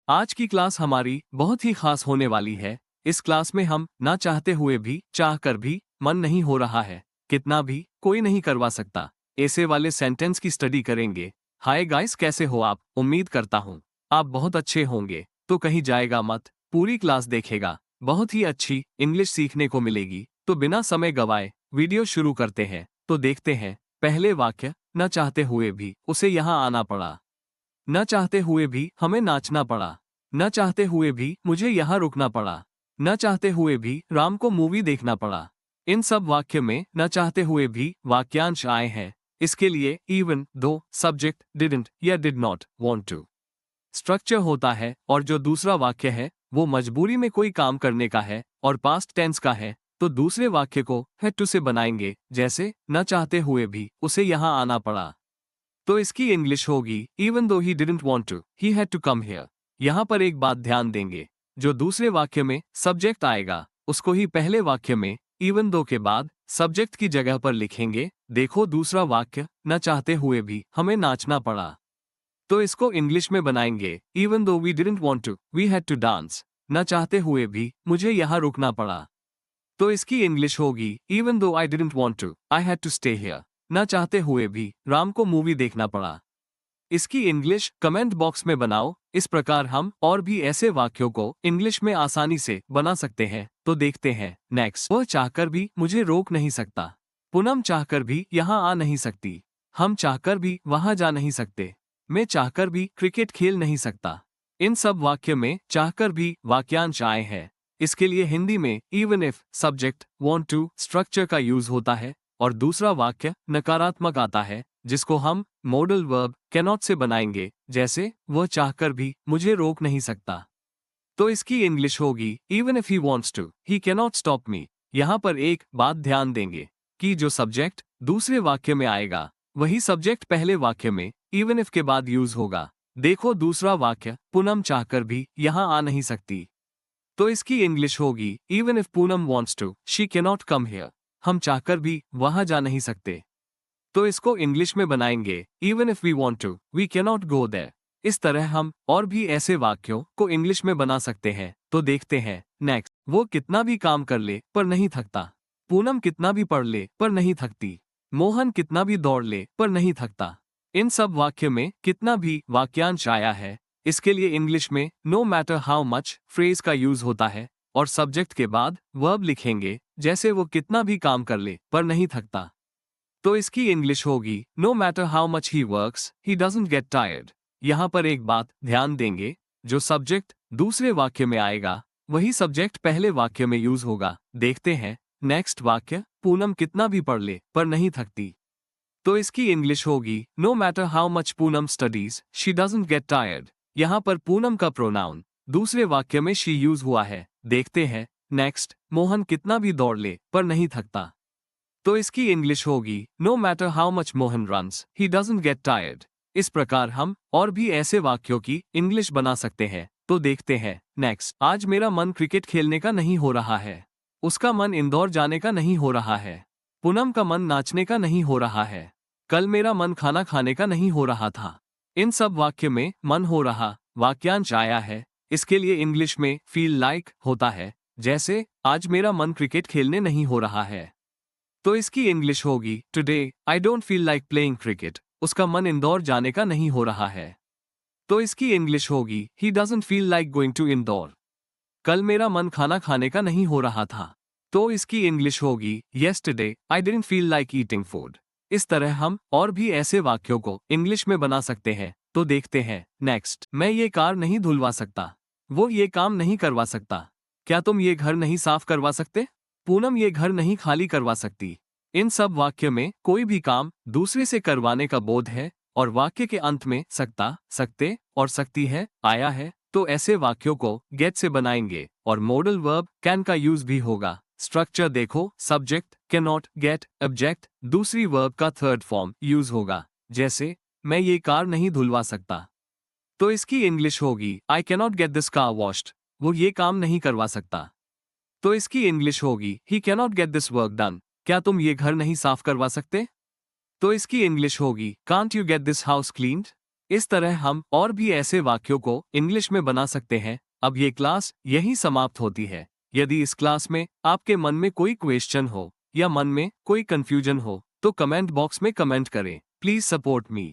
आज की क्लास हमारी बहुत ही खास होने वाली है। इस क्लास में हम ना चाहते हुए भी चाह कर भी मन नहीं हो रहा है, कितना भी कोई नहीं करवा सकता, ऐसे वाले सेंटेंस की स्टडी करेंगे। हाय गाइस, कैसे हो आप? उम्मीद करता हूँ आप बहुत अच्छे होंगे। तो कहीं जाएगा मत, पूरी क्लास देखेगा, बहुत ही अच्छी इंग्लिश सीखने को मिलेगी। तो बिना समय गवाए वीडियो शुरू करते हैं। तो देखते हैं पहले वाक्य, न चाहते हुए भी उसे यहाँ आना पड़ा। न चाहते हुए भी हमें नाचना पड़ा। न चाहते हुए भी मुझे यहाँ रुकना पड़ा। न चाहते हुए भी राम को मूवी देखना पड़ा। इन सब वाक्य में न चाहते हुए भी वाक्यांश आए हैं। इसके लिए इवन दो सब्जेक्ट डिडंट या did not want to structure होता है, और जो दूसरा वाक्य है वो मजबूरी में कोई काम करने का है और पास्ट टेंस का है, तो दूसरे वाक्य को हैड टू से बनाएंगे। जैसे न चाहते हुए भी उसे यहाँ आना पड़ा, तो इसकी इंग्लिश होगी even though he didn't want to he had to come here. यहाँ पर एक बात ध्यान देंगे, जो दूसरे वाक्य में सब्जेक्ट आएगा उसको ही पहले वाक्य में इवन दो के बाद सब्जेक्ट की जगह पर लिखेंगे। देखो दूसरा वाक्य, न चाहते हुए भी हमें नाचना पड़ा, तो इसको इंग्लिश में बनाएंगे even though we didn't want to we had to dance. न चाहते हुए भी मुझे यहाँ रुकना पड़ा, तो इसकी इंग्लिश होगी even though I didn't want to I had to stay here. न चाहते हुए भी राम को मूवी देखना पड़ा। इसकी इंग्लिश कमेंट बॉक्स में बनाओ। इस प्रकार हम और भी ऐसे वाक्यों को इंग्लिश में आसानी से बना सकते हैं। तो देखते हैं नेक्स्ट। वह चाहकर भी मुझे रोक नहीं सकता। पूनम चाहकर भी यहाँ आ नहीं सकती। हम चाहकर भी वहां जा नहीं सकते। मैं चाहकर भी क्रिकेट खेल नहीं सकता। इन सब वाक्य में चाहकर भी वाक्यांश आए हैं। इसके लिए हिंदी में even if subject want to structure का यूज होता है, और दूसरा वाक्य नकारात्मक आता है जिसको हम मॉडल वर्ब कैनॉट से बनाएंगे। जैसे वह चाहकर भी मुझे रोक नहीं सकता, तो इसकी इंग्लिश होगी even if he wants to he cannot stop me. यहाँ पर एक बात ध्यान देंगे कि जो सब्जेक्ट दूसरे वाक्य में आएगा वही सब्जेक्ट पहले वाक्य में इवन इफ के बाद यूज होगा। देखो दूसरा वाक्य, पूनम चाहकर भी यहाँ आ नहीं सकती, तो इसकी इंग्लिश होगी even if Poonam wants to she cannot come here. हम चाहकर भी वहां जा नहीं सकते, तो इसको इंग्लिश में बनाएंगे even if we want to we cannot go there. इस तरह हम और भी ऐसे वाक्यों को इंग्लिश में बना सकते हैं। तो देखते हैं नेक्स्ट। वो कितना भी काम कर ले पर नहीं थकता। पूनम कितना भी पढ़ ले पर नहीं थकती। मोहन कितना भी दौड़ ले पर नहीं थकता। इन सब वाक्य में कितना भी वाक्यांश आया है। इसके लिए इंग्लिश में no matter how much phrase का यूज होता है, और सब्जेक्ट के बाद वर्ब लिखेंगे। जैसे वो कितना भी काम कर ले पर नहीं थकता, तो इसकी इंग्लिश होगी no matter how much he works he doesn't get tired. यहाँ पर एक बात ध्यान देंगे, जो सब्जेक्ट दूसरे वाक्य में आएगा वही सब्जेक्ट पहले वाक्य में यूज होगा। देखते हैं नेक्स्ट वाक्य। पूनम कितना भी पढ़ ले पर नहीं थकती, तो इसकी इंग्लिश होगी no matter how much Poonam studies she doesn't get tired. यहाँ पर पूनम का प्रोनाउन दूसरे वाक्य में शी यूज हुआ है। देखते हैं नेक्स्ट। मोहन कितना भी दौड़ ले पर नहीं थकता, तो इसकी इंग्लिश होगी no matter how much Mohan runs he doesn't get tired. इस प्रकार हम और भी ऐसे वाक्यों की इंग्लिश बना सकते हैं। तो देखते हैं नेक्स्ट। आज मेरा मन क्रिकेट खेलने का नहीं हो रहा है। उसका मन इंदौर जाने का नहीं हो रहा है। पूनम का मन नाचने का नहीं हो रहा है। कल मेरा मन खाना खाने का नहीं हो रहा था। इन सब वाक्य में मन हो रहा वाक्यांश आया है। इसके लिए इंग्लिश में फील लाइक होता है। जैसे आज मेरा मन क्रिकेट खेलने नहीं हो रहा है, तो इसकी इंग्लिश होगी today I don't feel like playing cricket. उसका मन इंदौर जाने का नहीं हो रहा है, तो इसकी इंग्लिश होगी he doesn't feel like going to Indore. कल मेरा मन खाना खाने का नहीं हो रहा था, तो इसकी इंग्लिश होगी yesterday I didn't feel like eating food. इस तरह हम और भी ऐसे वाक्यों को इंग्लिश में बना सकते हैं। तो देखते हैं नेक्स्ट। मैं ये कार नहीं धुलवा सकता। वो ये काम नहीं करवा सकता। क्या तुम ये घर नहीं साफ करवा सकते? पूनम ये घर नहीं खाली करवा सकती। इन सब वाक्य में कोई भी काम दूसरे से करवाने का बोध है, और वाक्य के अंत में सकता, सकते और सकती है आया है, तो ऐसे वाक्यों को गेट से बनाएंगे, और मॉडल वर्ब कैन का यूज भी होगा। स्ट्रक्चर देखो, subject can not, get, object, दूसरी वर्ब का थर्ड फॉर्म यूज होगा। जैसे मैं ये कार नहीं धुलवा सकता, तो इसकी इंग्लिश होगी I can not get this car washed. वो ये काम नहीं करवा सकता, तो इसकी इंग्लिश होगी he can not get this work done. क्या तुम ये घर नहीं साफ करवा सकते? तो इसकी इंग्लिश होगी can't you get this house cleaned. इस तरह हम और भी ऐसे वाक्यों को इंग्लिश में बना सकते हैं। अब ये क्लास यहीं समाप्त होती है। यदि इस क्लास में आपके मन में कोई क्वेश्चन हो या मन में कोई कंफ्यूजन हो तो कमेंट बॉक्स में कमेंट करें। Please support me.